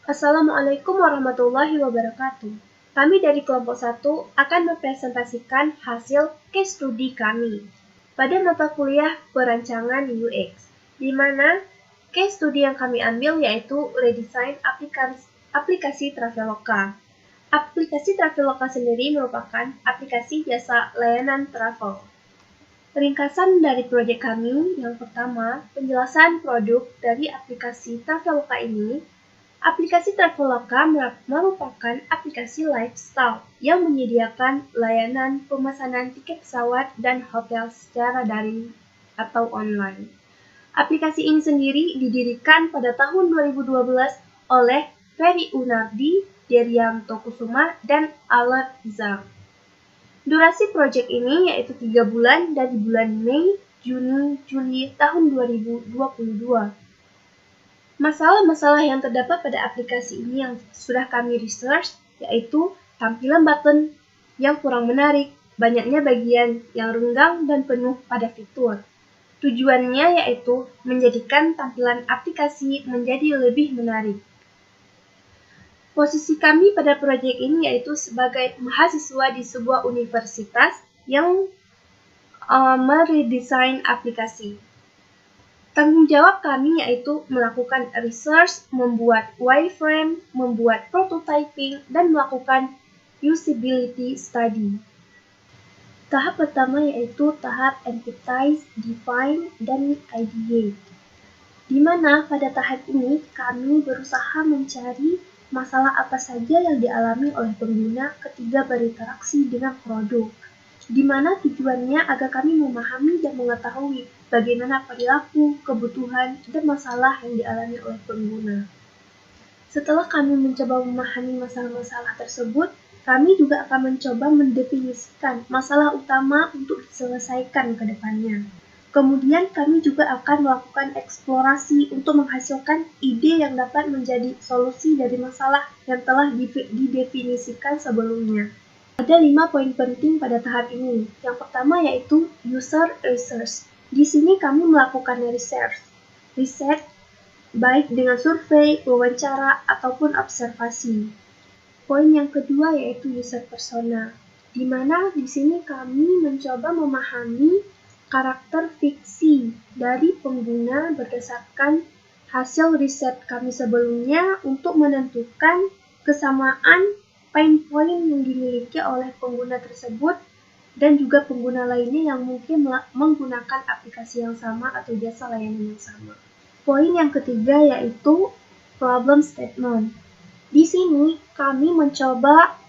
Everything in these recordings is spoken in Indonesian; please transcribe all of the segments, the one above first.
Assalamualaikum warahmatullahi wabarakatuh. Kami dari kelompok 1 akan mempresentasikan hasil case study kami pada mata kuliah perancangan UX, di mana case study yang kami ambil yaitu redesign aplikasi Traveloka. Aplikasi Traveloka sendiri merupakan aplikasi jasa layanan travel. Ringkasan dari proyek kami yang pertama, penjelasan produk dari aplikasi Traveloka ini. Aplikasi Traveloka merupakan aplikasi lifestyle yang menyediakan layanan pemesanan tiket pesawat dan hotel secara daring atau online. Aplikasi ini sendiri didirikan pada tahun 2012 oleh Ferry Unardi, Derianto Kusuma, dan Alat Zhang. Durasi proyek ini yaitu 3 bulan dari bulan Mei, Juni, Juli tahun 2022. Masalah-masalah yang terdapat pada aplikasi ini yang sudah kami research yaitu tampilan button yang kurang menarik, banyaknya bagian yang renggang dan penuh pada fitur. Tujuannya yaitu menjadikan tampilan aplikasi menjadi lebih menarik. Posisi kami pada proyek ini yaitu sebagai mahasiswa di sebuah universitas yang meredesain aplikasi. Tanggung jawab kami yaitu melakukan research, membuat wireframe, membuat prototyping, dan melakukan usability study. Tahap pertama yaitu tahap empathize, define, dan ideate. Di mana pada tahap ini kami berusaha mencari masalah apa saja yang dialami oleh pengguna ketika berinteraksi dengan produk, di mana tujuannya agar kami memahami dan mengetahui bagaimana perilaku, kebutuhan, dan masalah yang dialami oleh pengguna. Setelah kami mencoba memahami masalah-masalah tersebut, kami juga akan mencoba mendefinisikan masalah utama untuk diselesaikan ke depannya. Kemudian kami juga akan melakukan eksplorasi untuk menghasilkan ide yang dapat menjadi solusi dari masalah yang telah didefinisikan sebelumnya. Ada 5 poin penting pada tahap ini. Yang pertama yaitu user research. Di sini kami melakukan riset baik dengan survei, wawancara, ataupun observasi. Poin yang kedua yaitu user persona, di mana di sini kami mencoba memahami karakter fiksi dari pengguna berdasarkan hasil riset kami sebelumnya untuk menentukan kesamaan pain point yang dimiliki oleh pengguna tersebut dan juga pengguna lainnya yang mungkin menggunakan aplikasi yang sama atau jasa layanan yang sama. Poin yang ketiga yaitu problem statement. Di sini kami mencoba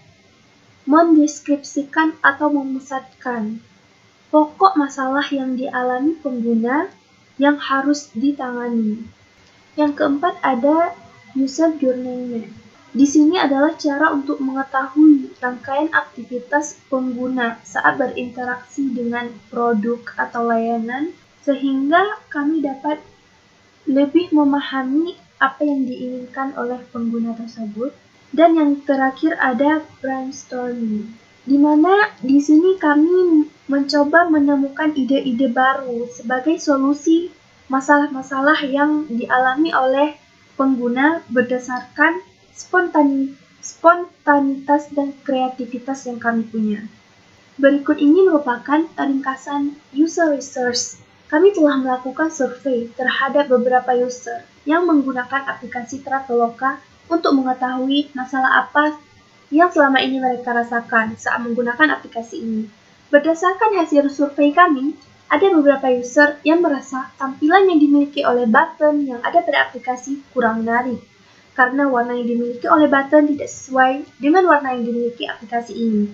mendeskripsikan atau memusatkan pokok masalah yang dialami pengguna yang harus ditangani. Yang keempat ada user journey map. Di sini adalah cara untuk mengetahui rangkaian aktivitas pengguna saat berinteraksi dengan produk atau layanan, sehingga kami dapat lebih memahami apa yang diinginkan oleh pengguna tersebut. Dan yang terakhir ada brainstorming, di mana di sini kami mencoba menemukan ide-ide baru sebagai solusi masalah-masalah yang dialami oleh pengguna berdasarkan spontanitas dan kreativitas yang kami punya. Berikut ini merupakan ringkasan user research. Kami telah melakukan survei terhadap beberapa user yang menggunakan aplikasi Traveloka untuk mengetahui masalah apa yang selama ini mereka rasakan saat menggunakan aplikasi ini. Berdasarkan hasil survei kami, ada beberapa user yang merasa tampilan yang dimiliki oleh button yang ada pada aplikasi kurang menarik, karena warna yang dimiliki oleh button tidak sesuai dengan warna yang dimiliki aplikasi ini.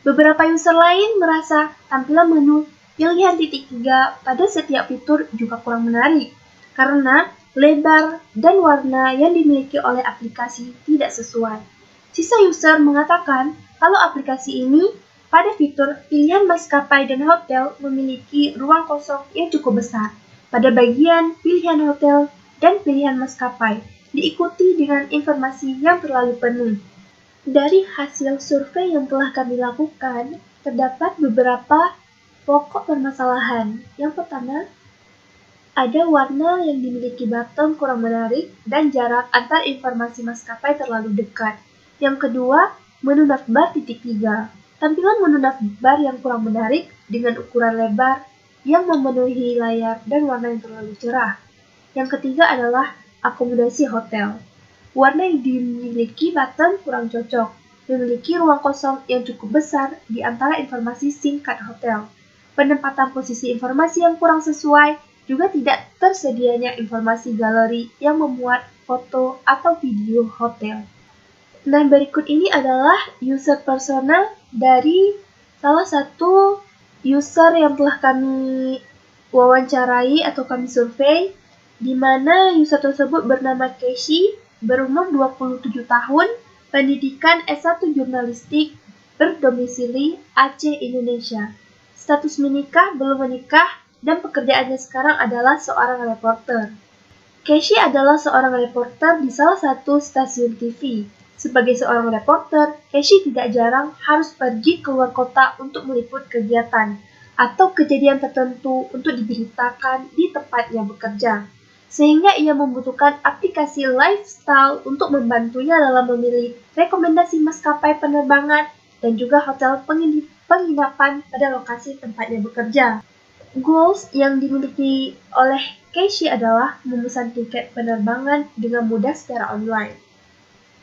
Beberapa user lain merasa tampilan menu pilihan titik 3 pada setiap fitur juga kurang menarik, karena lebar dan warna yang dimiliki oleh aplikasi tidak sesuai. Sisa user mengatakan kalau aplikasi ini pada fitur pilihan maskapai dan hotel memiliki ruang kosong yang cukup besar pada bagian pilihan hotel dan pilihan maskapai, diikuti dengan informasi yang terlalu penuh. Dari hasil survei yang telah kami lakukan, terdapat beberapa pokok permasalahan. Yang pertama, Ada warna yang dimiliki button kurang menarik dan jarak antar informasi maskapai terlalu dekat. Yang kedua, menu navbar titik 3. Tampilan menu navbar yang kurang menarik dengan ukuran lebar yang memenuhi layar dan warna yang terlalu cerah. Yang ketiga adalah akomodasi hotel. Warna yang dimiliki button kurang cocok, memiliki ruang kosong yang cukup besar di antara informasi singkat hotel. Penempatan posisi informasi yang kurang sesuai, juga tidak tersedianya informasi galeri yang memuat foto atau video hotel. Dan berikut ini adalah user persona dari salah satu user yang telah kami wawancarai atau kami survei, di mana user tersebut bernama Casey, berumur 27 tahun, pendidikan S1 Jurnalistik, berdomisili Aceh, Indonesia. Status menikah, belum menikah, dan pekerjaannya sekarang adalah seorang reporter. Casey adalah seorang reporter di salah satu stasiun TV. Sebagai seorang reporter, Casey tidak jarang harus pergi keluar kota untuk meliput kegiatan atau kejadian tertentu untuk diberitakan di tempatnya bekerja. Sehingga ia membutuhkan aplikasi lifestyle untuk membantunya dalam memilih rekomendasi maskapai penerbangan dan juga hotel penginapan pada lokasi tempatnya bekerja. Goals yang dimiliki oleh Casey adalah memesan tiket penerbangan dengan mudah secara online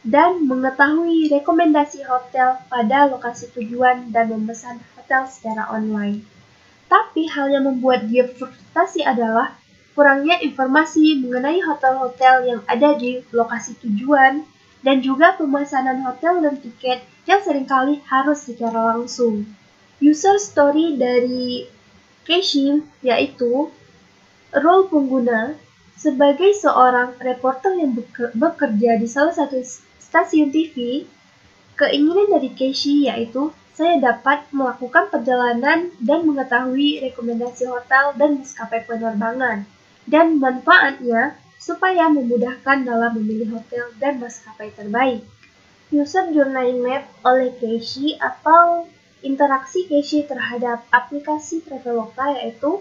dan mengetahui rekomendasi hotel pada lokasi tujuan dan memesan hotel secara online. Tapi hal yang membuat dia frustasi adalah kurangnya informasi mengenai hotel-hotel yang ada di lokasi tujuan dan juga pemesanan hotel dan tiket yang seringkali harus secara langsung. User story dari Casey yaitu role pengguna. Sebagai seorang reporter yang bekerja di salah satu stasiun TV, keinginan dari Casey yaitu saya dapat melakukan perjalanan dan mengetahui rekomendasi hotel dan maskapai penerbangan, dan manfaatnya supaya memudahkan dalam memilih hotel dan maskapai terbaik. User journey map oleh Casey atau interaksi Casey terhadap aplikasi Traveloka yaitu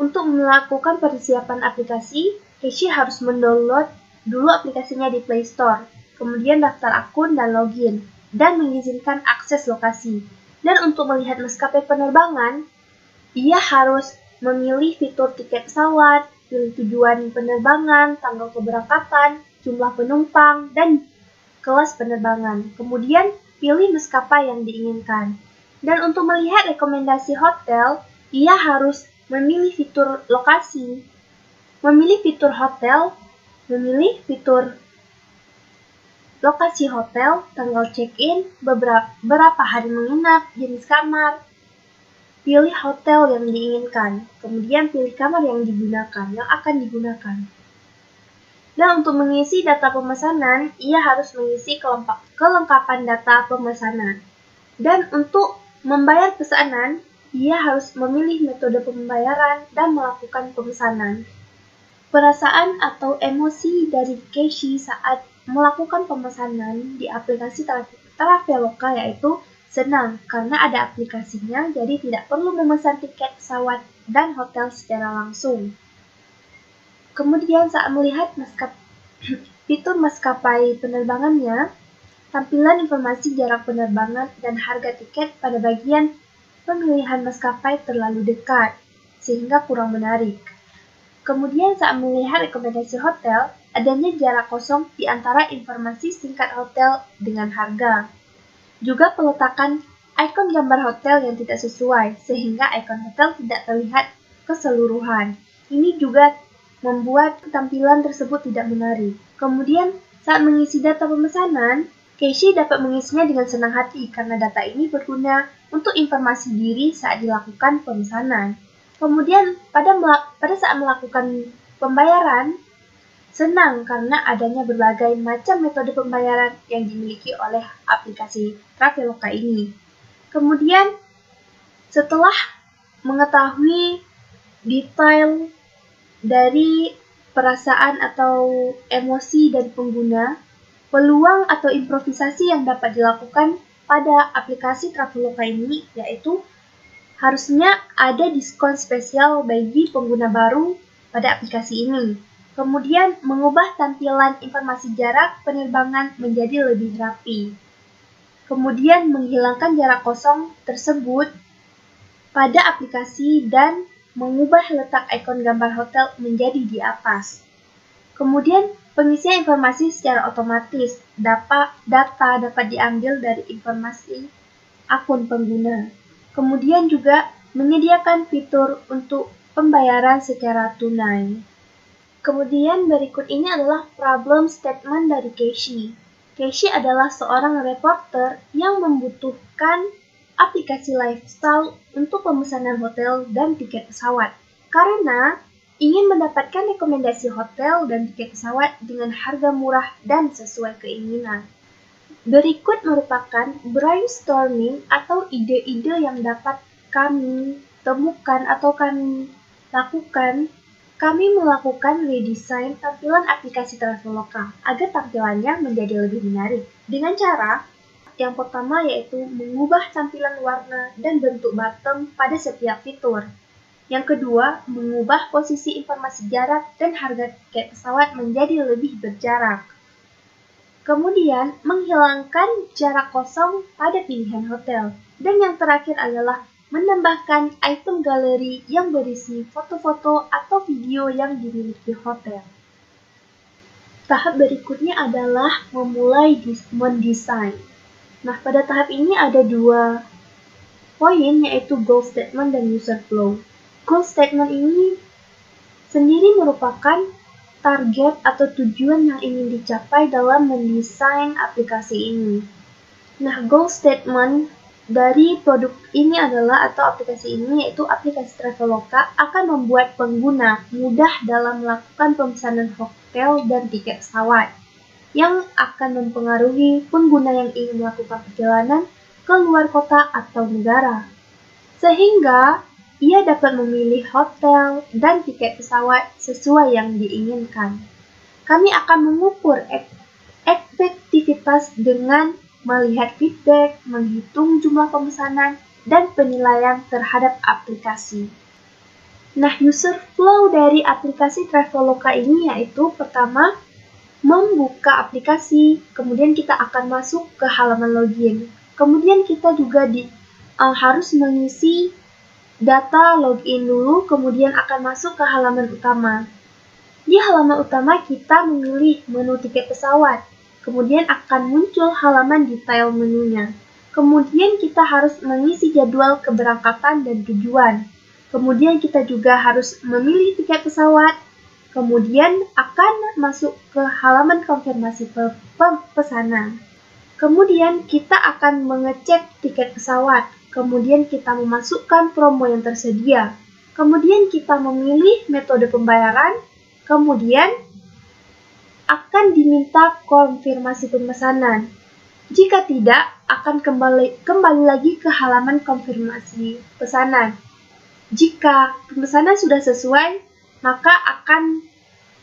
untuk melakukan persiapan aplikasi, Casey harus mendownload dulu aplikasinya di Play Store, kemudian daftar akun dan login, dan mengizinkan akses lokasi. Dan untuk melihat maskapai penerbangan, ia harus memilih fitur tiket pesawat, pilih tujuan penerbangan, tanggal keberangkatan, jumlah penumpang, dan kelas penerbangan. Kemudian pilih maskapai yang diinginkan. Dan untuk melihat rekomendasi hotel, ia harus memilih fitur lokasi, memilih fitur hotel, memilih fitur lokasi hotel, tanggal check-in, berapa hari menginap, jenis kamar, pilih hotel yang diinginkan, kemudian pilih kamar yang akan digunakan. Dan untuk mengisi data pemesanan, ia harus mengisi kelengkapan data pemesanan. Dan untuk membayar pesanan, ia harus memilih metode pembayaran dan melakukan pemesanan. Perasaan atau emosi dari Casey saat melakukan pemesanan di aplikasi Traveloka yaitu senang karena ada aplikasinya, jadi tidak perlu memesan tiket pesawat dan hotel secara langsung. Kemudian saat melihat fitur maskapai penerbangannya, tampilan informasi jarak penerbangan dan harga tiket pada bagian pemilihan maskapai terlalu dekat, sehingga kurang menarik. Kemudian saat melihat rekomendasi hotel, adanya jarak kosong di antara informasi singkat hotel dengan harga. Juga peletakan ikon gambar hotel yang tidak sesuai, sehingga ikon hotel tidak terlihat keseluruhan. Ini juga membuat tampilan tersebut tidak menarik. Kemudian, saat mengisi data pemesanan, Casey dapat mengisinya dengan senang hati karena data ini berguna untuk informasi diri saat dilakukan pemesanan. Kemudian, pada saat melakukan pembayaran, senang karena adanya berbagai macam metode pembayaran yang dimiliki oleh aplikasi Traveloka ini. Kemudian, setelah mengetahui detail dari perasaan atau emosi dari pengguna, peluang atau improvisasi yang dapat dilakukan pada aplikasi Traveloka ini yaitu harusnya ada diskon spesial bagi pengguna baru pada aplikasi ini. Kemudian mengubah tampilan informasi jarak penerbangan menjadi lebih rapi. Kemudian menghilangkan jarak kosong tersebut pada aplikasi dan mengubah letak ikon gambar hotel menjadi di atas. Kemudian pengisian informasi secara otomatis, data dapat diambil dari informasi akun pengguna. Kemudian juga menyediakan fitur untuk pembayaran secara tunai. Kemudian berikut ini adalah problem statement dari Casey. Casey adalah seorang reporter yang membutuhkan aplikasi lifestyle untuk pemesanan hotel dan tiket pesawat karena ingin mendapatkan rekomendasi hotel dan tiket pesawat dengan harga murah dan sesuai keinginan. Berikut merupakan brainstorming atau ide-ide yang dapat kami temukan atau kami lakukan. Kami melakukan redesign tampilan aplikasi Traveloka agar tampilannya menjadi lebih menarik. Dengan cara yang pertama yaitu mengubah tampilan warna dan bentuk bottom pada setiap fitur. Yang kedua, mengubah posisi informasi jarak dan harga tiket pesawat menjadi lebih berjarak. Kemudian, menghilangkan jarak kosong pada pilihan hotel. Dan yang terakhir adalah menambahkan item galeri yang berisi foto-foto atau video yang dimiliki hotel. Tahap berikutnya adalah memulai mendesain. Nah, pada tahap ini ada 2 poin, yaitu goal statement dan user flow. Goal statement ini sendiri merupakan target atau tujuan yang ingin dicapai dalam mendesain aplikasi ini. Nah, goal statement dari produk ini adalah atau aplikasi ini yaitu aplikasi Traveloka akan membuat pengguna mudah dalam melakukan pemesanan hotel dan tiket pesawat yang akan mempengaruhi pengguna yang ingin melakukan perjalanan ke luar kota atau negara. Sehingga ia dapat memilih hotel dan tiket pesawat sesuai yang diinginkan. Kami akan mengukur efektivitas dengan melihat feedback, menghitung jumlah pemesanan, dan penilaian terhadap aplikasi. Nah, user flow dari aplikasi Traveloka ini yaitu pertama, membuka aplikasi, kemudian kita akan masuk ke halaman login. Kemudian kita juga harus mengisi data login dulu, kemudian akan masuk ke halaman utama. Di halaman utama kita memilih menu tiket pesawat. Kemudian akan muncul halaman detail menunya. Kemudian kita harus mengisi jadwal keberangkatan dan tujuan. Kemudian kita juga harus memilih tiket pesawat. Kemudian akan masuk ke halaman konfirmasi pesanan. Kemudian kita akan mengecek tiket pesawat. Kemudian kita memasukkan promo yang tersedia. Kemudian kita memilih metode pembayaran. Kemudian akan diminta konfirmasi pemesanan. Jika tidak, akan kembali lagi ke halaman konfirmasi pesanan. Jika pemesanan sudah sesuai, maka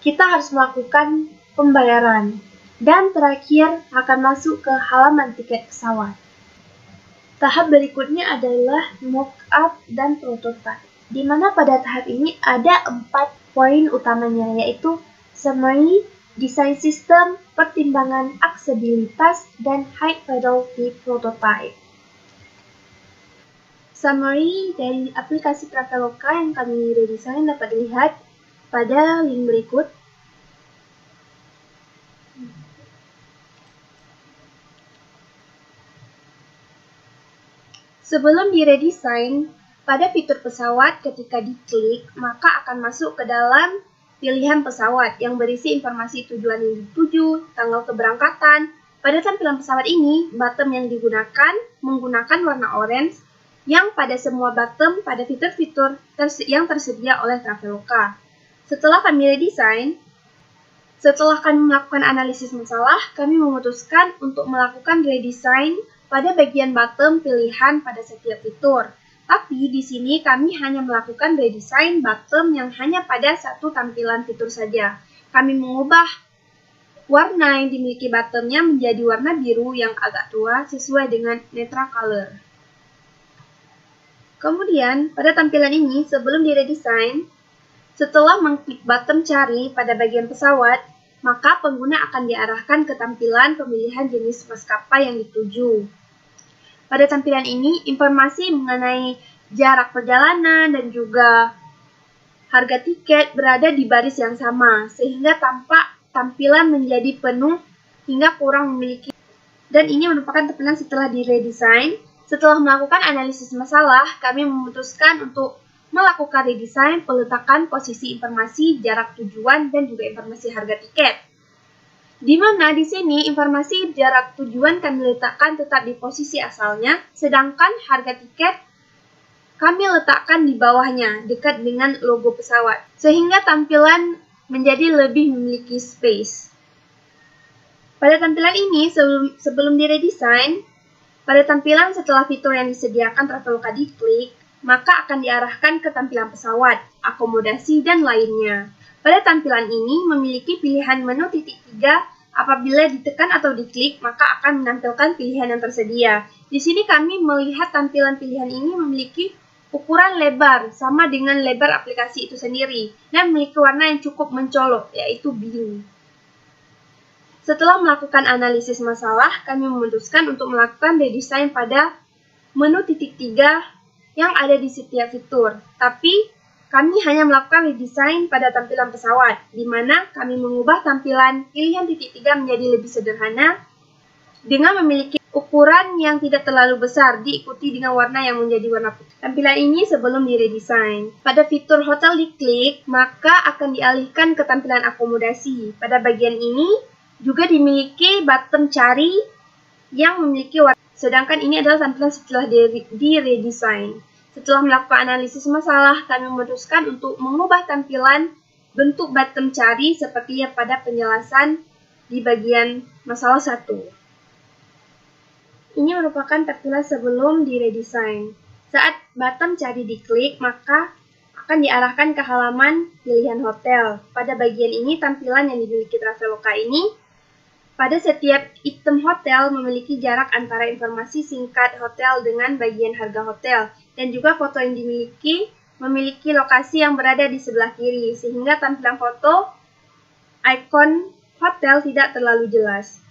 kita harus melakukan pembayaran. Dan terakhir akan masuk ke halaman tiket pesawat. Tahap berikutnya adalah mock-up dan prototype, di mana pada tahap ini ada 4 poin utamanya, yaitu summary, desain sistem, pertimbangan aksesibilitas, dan high fidelity prototype. Summary dari aplikasi Traveloka yang kami redesign dapat dilihat pada link berikut. Sebelum diredesign, pada fitur pesawat ketika diklik, maka akan masuk ke dalam pilihan pesawat yang berisi informasi tujuan yang dituju, tanggal keberangkatan. Pada tampilan pesawat ini, bottom yang digunakan menggunakan warna orange yang pada semua bottom pada fitur-fitur yang tersedia oleh Traveloka. Setelah kami redesign, setelah kami melakukan analisis masalah, kami memutuskan untuk melakukan redesign pada bagian bottom pilihan pada setiap fitur. Tapi di sini kami hanya melakukan redesign bottom yang hanya pada satu tampilan fitur saja. Kami mengubah warna yang dimiliki bottomnya menjadi warna biru yang agak tua sesuai dengan neutral color. Kemudian pada tampilan ini sebelum diredesign, Setelah mengklik button cari pada bagian pesawat, maka pengguna akan diarahkan ke tampilan pemilihan jenis maskapai yang dituju. Pada tampilan ini, informasi mengenai jarak perjalanan dan juga harga tiket berada di baris yang sama, sehingga tampak tampilan menjadi penuh hingga kurang memiliki. Dan ini merupakan tampilan setelah diredesain. Setelah melakukan analisis masalah, kami memutuskan untuk melakukan redesign peletakan posisi informasi jarak tujuan dan juga informasi harga tiket. Di mana di sini informasi jarak tujuan kami letakkan tetap di posisi asalnya, sedangkan harga tiket kami letakkan di bawahnya, dekat dengan logo pesawat, sehingga tampilan menjadi lebih memiliki space. Pada tampilan ini, sebelum diredesign, pada tampilan setelah fitur yang disediakan Traveloka diklik, maka akan diarahkan ke tampilan pesawat, akomodasi, dan lainnya. Pada tampilan ini memiliki pilihan menu titik 3, apabila ditekan atau diklik, maka akan menampilkan pilihan yang tersedia. Di sini kami melihat tampilan pilihan ini memiliki ukuran lebar, sama dengan lebar aplikasi itu sendiri, dan memiliki warna yang cukup mencolok, yaitu biru. Setelah melakukan analisis masalah, kami memutuskan untuk melakukan redesign pada menu titik 3 yang ada di setiap fitur. Tapi, kami hanya melakukan redesign pada tampilan pesawat, di mana kami mengubah tampilan pilihan titik 3 menjadi lebih sederhana, dengan memiliki ukuran yang tidak terlalu besar, diikuti dengan warna yang menjadi warna putih. Tampilan ini sebelum diredesign. Pada fitur hotel diklik, maka akan dialihkan ke tampilan akomodasi. Pada bagian ini, juga dimiliki button cari yang memiliki warna. Sedangkan ini adalah tampilan setelah di-redesign. Setelah melakukan analisis masalah, kami memutuskan untuk mengubah tampilan bentuk button cari seperti yang pada penjelasan di bagian masalah 1. Ini merupakan tampilan sebelum di-redesign. Saat button cari diklik, maka akan diarahkan ke halaman pilihan hotel. Pada bagian ini, tampilan yang dimiliki Traveloka ini, pada setiap item hotel memiliki jarak antara informasi singkat hotel dengan bagian harga hotel, dan juga foto yang dimiliki memiliki lokasi yang berada di sebelah kiri, sehingga tampilan foto ikon hotel tidak terlalu jelas.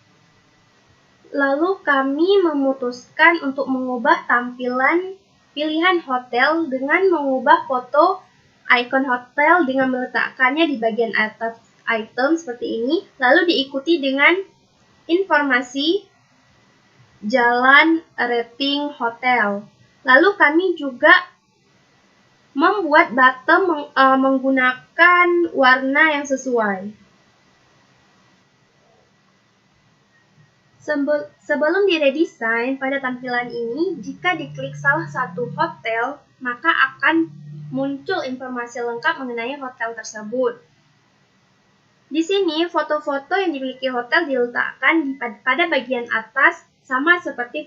Lalu kami memutuskan untuk mengubah tampilan pilihan hotel dengan mengubah foto ikon hotel dengan meletakkannya di bagian atas item seperti ini, lalu diikuti dengan informasi jalan rating hotel. Lalu kami juga membuat button menggunakan warna yang sesuai. Sebelum diredesign pada tampilan ini, jika diklik salah satu hotel, maka akan muncul informasi lengkap mengenai hotel tersebut. Di sini, foto-foto yang dimiliki hotel diletakkan pada bagian atas, sama seperti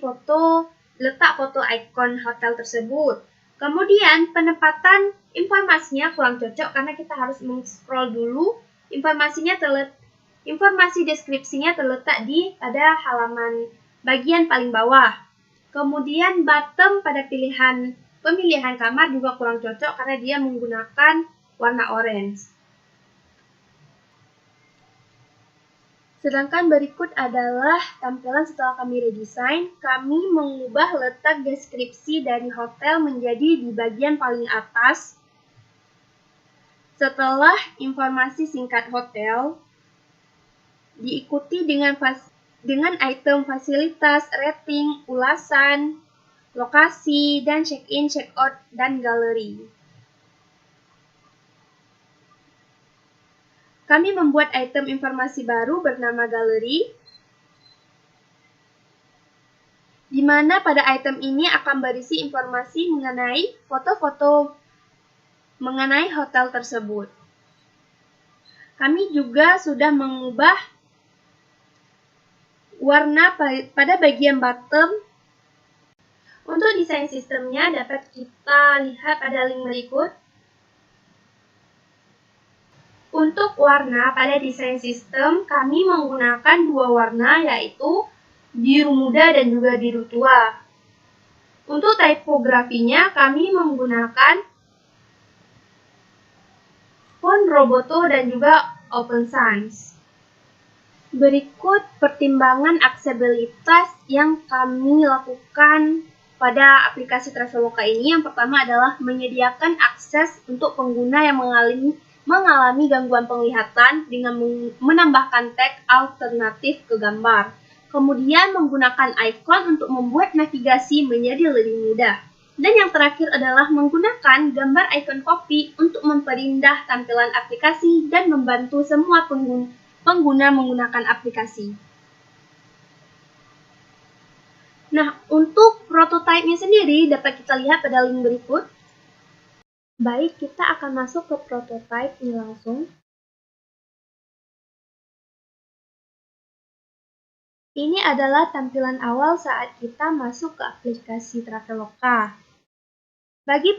letak foto ikon hotel tersebut. Kemudian, penempatan informasinya kurang cocok karena kita harus men-scroll dulu. Informasi deskripsinya terletak pada halaman bagian paling bawah. Kemudian, button pada pemilihan kamar juga kurang cocok karena dia menggunakan warna orange. Sedangkan berikut adalah tampilan setelah kami redesign. Kami mengubah letak deskripsi dari hotel menjadi di bagian paling atas. Setelah informasi singkat hotel, diikuti dengan item fasilitas, rating, ulasan, lokasi, dan check-in, check-out, dan galeri. Kami membuat item informasi baru bernama galeri, di mana pada item ini akan berisi informasi mengenai foto-foto mengenai hotel tersebut. Kami juga sudah mengubah warna pada bagian bottom. Untuk desain sistemnya dapat kita lihat pada link berikut. Untuk warna pada desain sistem, kami menggunakan dua warna, yaitu biru muda dan juga biru tua. Untuk tipografinya, kami menggunakan Font Roboto dan juga Open Sans. Berikut pertimbangan aksesibilitas yang kami lakukan pada aplikasi Traveloka ini. Yang pertama adalah menyediakan akses untuk pengguna yang mengalami gangguan penglihatan dengan menambahkan tag alternatif ke gambar. Kemudian menggunakan ikon untuk membuat navigasi menjadi lebih mudah. Dan yang terakhir adalah menggunakan gambar ikon kopi untuk memperindah tampilan aplikasi dan membantu semua pengguna menggunakan aplikasi. Nah, untuk prototipenya sendiri dapat kita lihat pada link berikut. Baik, kita akan masuk ke prototype ini langsung. Ini adalah tampilan awal saat kita masuk ke aplikasi Traveloka. Bagi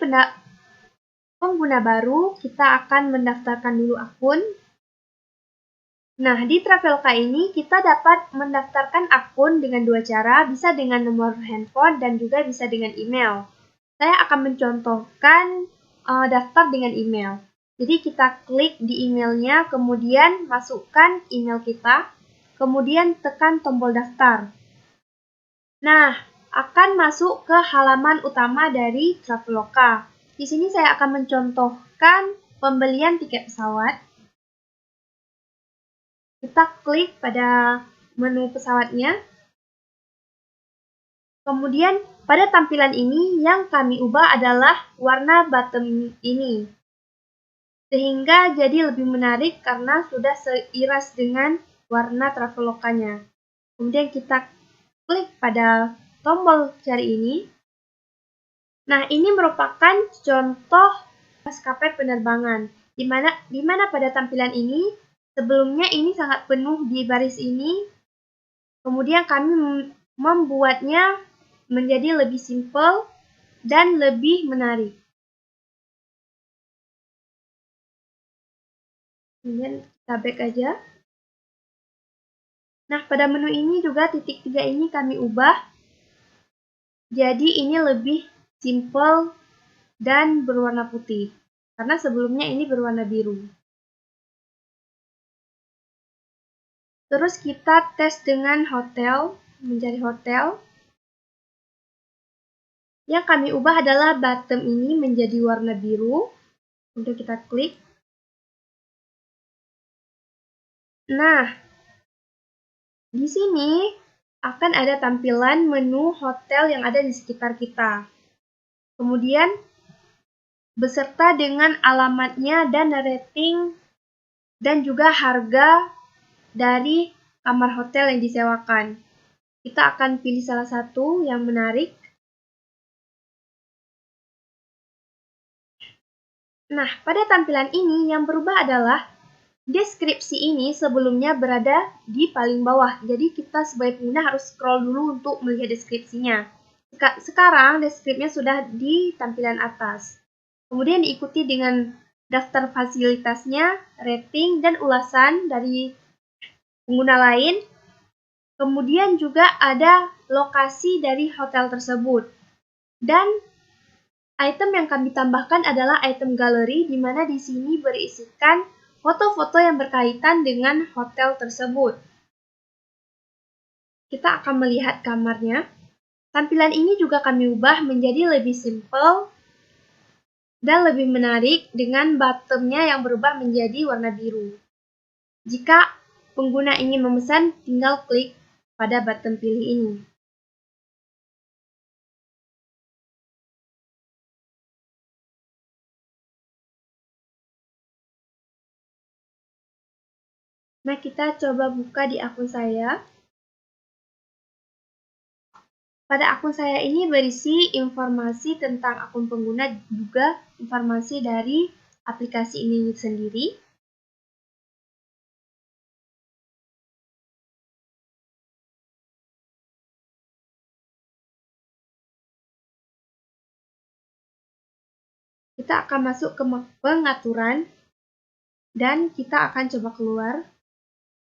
pengguna baru, kita akan mendaftarkan dulu akun. Nah, di Traveloka ini kita dapat mendaftarkan akun dengan dua cara, bisa dengan nomor handphone dan juga bisa dengan email. Saya akan mencontohkan daftar dengan email. Jadi kita klik di emailnya, kemudian masukkan email kita, kemudian tekan tombol daftar. Nah, akan masuk ke halaman utama dari Traveloka. Di sini saya akan mencontohkan pembelian tiket pesawat. Kita klik pada menu pesawatnya. Kemudian pada tampilan ini yang kami ubah adalah warna bottom ini. Sehingga jadi lebih menarik karena sudah seiras dengan warna Travelokanya. Kemudian kita klik pada tombol cari ini. Nah, ini merupakan contoh maskapai penerbangan. Di mana pada tampilan ini sebelumnya ini sangat penuh di baris ini, kemudian kami membuatnya menjadi lebih simpel dan lebih menarik. Kemudian kita back aja. Nah, pada menu ini juga titik 3 ini kami ubah. Jadi ini lebih simpel dan berwarna putih. Karena sebelumnya ini berwarna biru. Terus kita tes dengan hotel, mencari hotel. Yang kami ubah adalah bottom ini menjadi warna biru. Kemudian kita klik. Nah, di sini akan ada tampilan menu hotel yang ada di sekitar kita. Kemudian, beserta dengan alamatnya dan rating dan juga harga dari kamar hotel yang disewakan. Kita akan pilih salah satu yang menarik. Nah, pada tampilan ini yang berubah adalah deskripsi ini sebelumnya berada di paling bawah. Jadi kita sebagai pengguna harus scroll dulu untuk melihat deskripsinya. Sekarang deskripsinya sudah di tampilan atas. Kemudian diikuti dengan daftar fasilitasnya, rating, dan ulasan dari pengguna lain. Kemudian juga ada lokasi dari hotel tersebut. Dan item yang kami tambahkan adalah item galeri, di mana di sini berisikan foto-foto yang berkaitan dengan hotel tersebut. Kita akan melihat kamarnya. Tampilan ini juga kami ubah menjadi lebih simple dan lebih menarik dengan bottomnya yang berubah menjadi warna biru. Jika pengguna ingin memesan, tinggal klik pada button pilih ini. Nah, kita coba buka di akun saya. Pada akun saya ini berisi informasi tentang akun pengguna, juga informasi dari aplikasi ini sendiri. Kita akan masuk ke pengaturan dan kita akan coba keluar.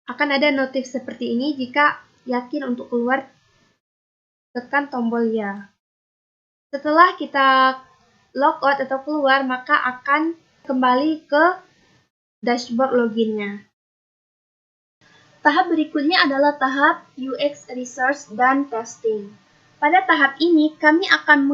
Akan ada notif seperti ini. Jika yakin untuk keluar, tekan tombol ya. Setelah kita logout atau keluar, maka akan kembali ke dashboard loginnya. Tahap berikutnya adalah tahap UX Research dan Testing. Pada tahap ini, kami akan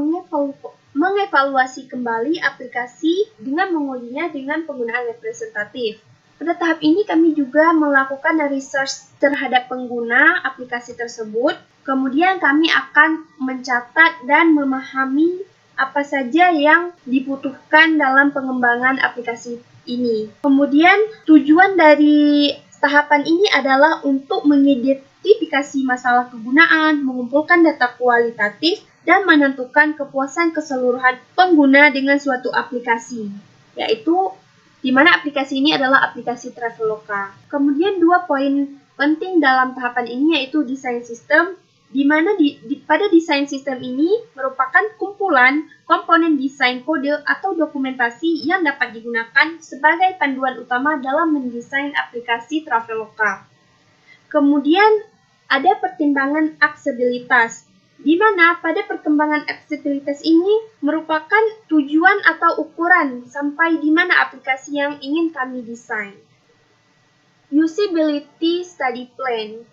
mengevaluasi kembali aplikasi dengan mengujinya dengan penggunaan representatif. Pada tahap ini, kami juga melakukan research terhadap pengguna aplikasi tersebut. Kemudian kami akan mencatat dan memahami apa saja yang dibutuhkan dalam pengembangan aplikasi ini. Kemudian, tujuan dari tahapan ini adalah untuk mengidentifikasi masalah kegunaan, mengumpulkan data kualitatif, dan menentukan kepuasan keseluruhan pengguna dengan suatu aplikasi, yaitu di mana aplikasi ini adalah aplikasi Traveloka. Kemudian 2 poin penting dalam tahapan ini yaitu desain sistem, di mana pada desain sistem ini merupakan kumpulan komponen desain kode atau dokumentasi yang dapat digunakan sebagai panduan utama dalam mendesain aplikasi Traveloka. Kemudian ada pertimbangan aksesibilitas, di mana pada perkembangan aksesibilitas ini merupakan tujuan atau ukuran sampai di mana aplikasi yang ingin kami desain. Usability Study Plan.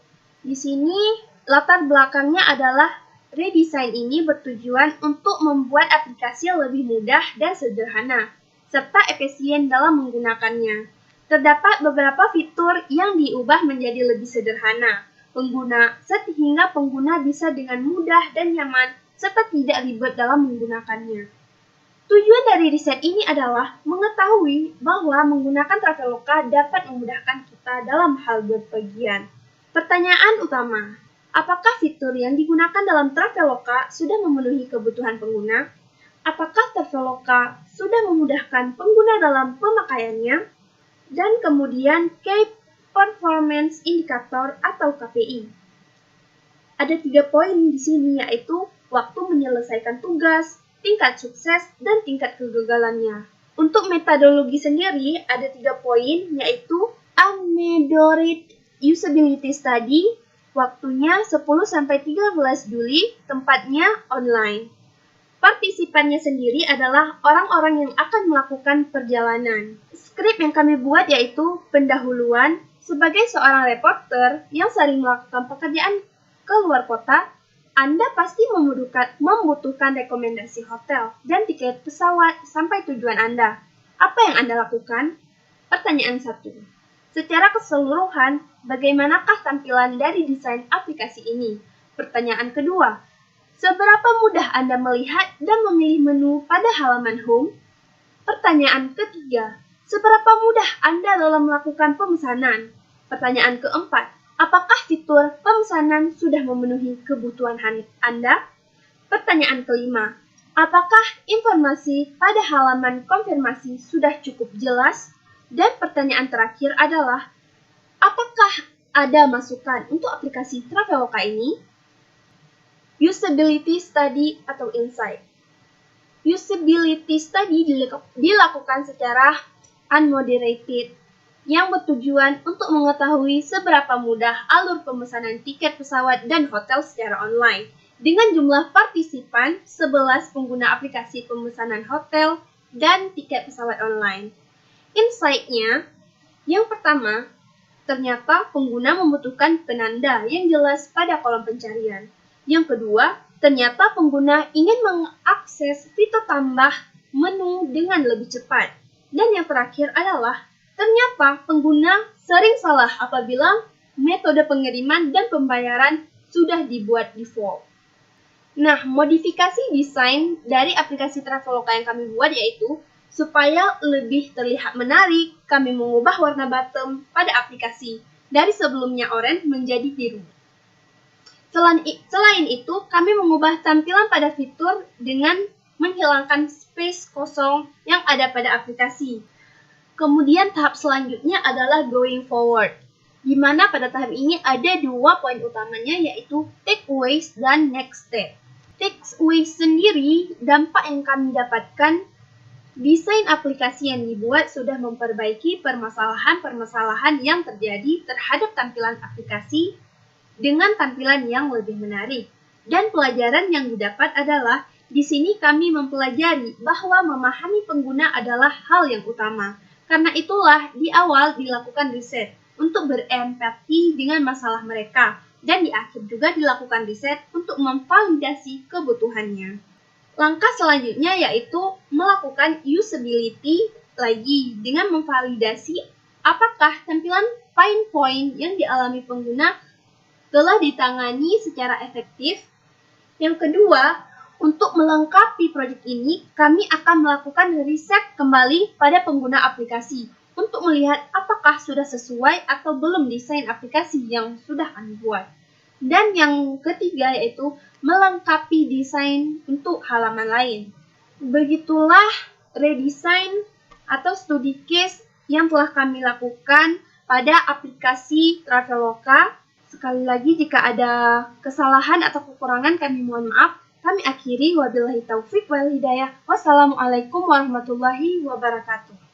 Di sini latar belakangnya adalah redesign ini bertujuan untuk membuat aplikasi lebih mudah dan sederhana, serta efisien dalam menggunakannya. Terdapat beberapa fitur yang diubah menjadi lebih sederhana, sehingga pengguna bisa dengan mudah dan nyaman, serta tidak ribet dalam menggunakannya. Tujuan dari riset ini adalah mengetahui bahwa menggunakan Traveloka dapat memudahkan kita dalam hal berpergian. Pertanyaan utama, apakah fitur yang digunakan dalam Traveloka sudah memenuhi kebutuhan pengguna? Apakah Traveloka sudah memudahkan pengguna dalam pemakaiannya? Dan kemudian Key Performance Indicator atau KPI. Ada 3 poin di sini yaitu waktu menyelesaikan tugas, tingkat sukses, dan tingkat kegagalannya. Untuk metodologi sendiri ada 3 poin yaitu Unmeasured Usability Study, waktunya 10-13 Juli, tempatnya online. Partisipannya sendiri adalah orang-orang yang akan melakukan perjalanan. Skrip yang kami buat yaitu pendahuluan. Sebagai seorang reporter yang sering melakukan pekerjaan ke luar kota, Anda pasti membutuhkan rekomendasi hotel dan tiket pesawat sampai tujuan Anda. Apa yang Anda lakukan? Pertanyaan 1. Secara keseluruhan, bagaimanakah tampilan dari desain aplikasi ini? Pertanyaan kedua, seberapa mudah Anda melihat dan memilih menu pada halaman home? Pertanyaan ketiga, seberapa mudah Anda dalam melakukan pemesanan? Pertanyaan keempat, apakah fitur pemesanan sudah memenuhi kebutuhan Anda? Pertanyaan kelima, apakah informasi pada halaman konfirmasi sudah cukup jelas? Dan pertanyaan terakhir adalah, apakah ada masukan untuk aplikasi Traveloka ini? Usability Study atau Insight. Usability Study dilakukan secara unmoderated, yang bertujuan untuk mengetahui seberapa mudah alur pemesanan tiket pesawat dan hotel secara online. Dengan jumlah partisipan 11 pengguna aplikasi pemesanan hotel dan tiket pesawat online. Insight-nya, yang pertama, ternyata pengguna membutuhkan penanda yang jelas pada kolom pencarian. Yang kedua, ternyata pengguna ingin mengakses fitur tambah menu dengan lebih cepat. Dan yang terakhir adalah, ternyata pengguna sering salah apabila metode pengiriman dan pembayaran sudah dibuat default. Nah, modifikasi desain dari aplikasi Traveloka yang kami buat yaitu, supaya lebih terlihat menarik, kami mengubah warna bottom pada aplikasi dari sebelumnya oranye menjadi biru. Selain itu, kami mengubah tampilan pada fitur dengan menghilangkan space kosong yang ada pada aplikasi. Kemudian tahap selanjutnya adalah going forward, di mana pada tahap ini ada 2 poin utamanya yaitu takeaways dan next step. Takeaways sendiri, dampak yang kami dapatkan, desain aplikasi yang dibuat sudah memperbaiki permasalahan-permasalahan yang terjadi terhadap tampilan aplikasi dengan tampilan yang lebih menarik. Dan pelajaran yang didapat adalah, di sini kami mempelajari bahwa memahami pengguna adalah hal yang utama. Karena itulah di awal dilakukan riset untuk berempati dengan masalah mereka, dan di akhir juga dilakukan riset untuk memvalidasi kebutuhannya. Langkah selanjutnya yaitu melakukan usability lagi dengan memvalidasi apakah tampilan pain point yang dialami pengguna telah ditangani secara efektif. Yang kedua, untuk melengkapi proyek ini, kami akan melakukan riset kembali pada pengguna aplikasi untuk melihat apakah sudah sesuai atau belum desain aplikasi yang sudah kami buat. Dan yang ketiga yaitu melengkapi desain untuk halaman lain. Begitulah redesign atau studi case yang telah kami lakukan pada aplikasi Traveloka. Sekali lagi, jika ada kesalahan atau kekurangan, kami mohon maaf. Kami akhiri, wabillahi taufik wal hidayah. Wassalamualaikum warahmatullahi wabarakatuh.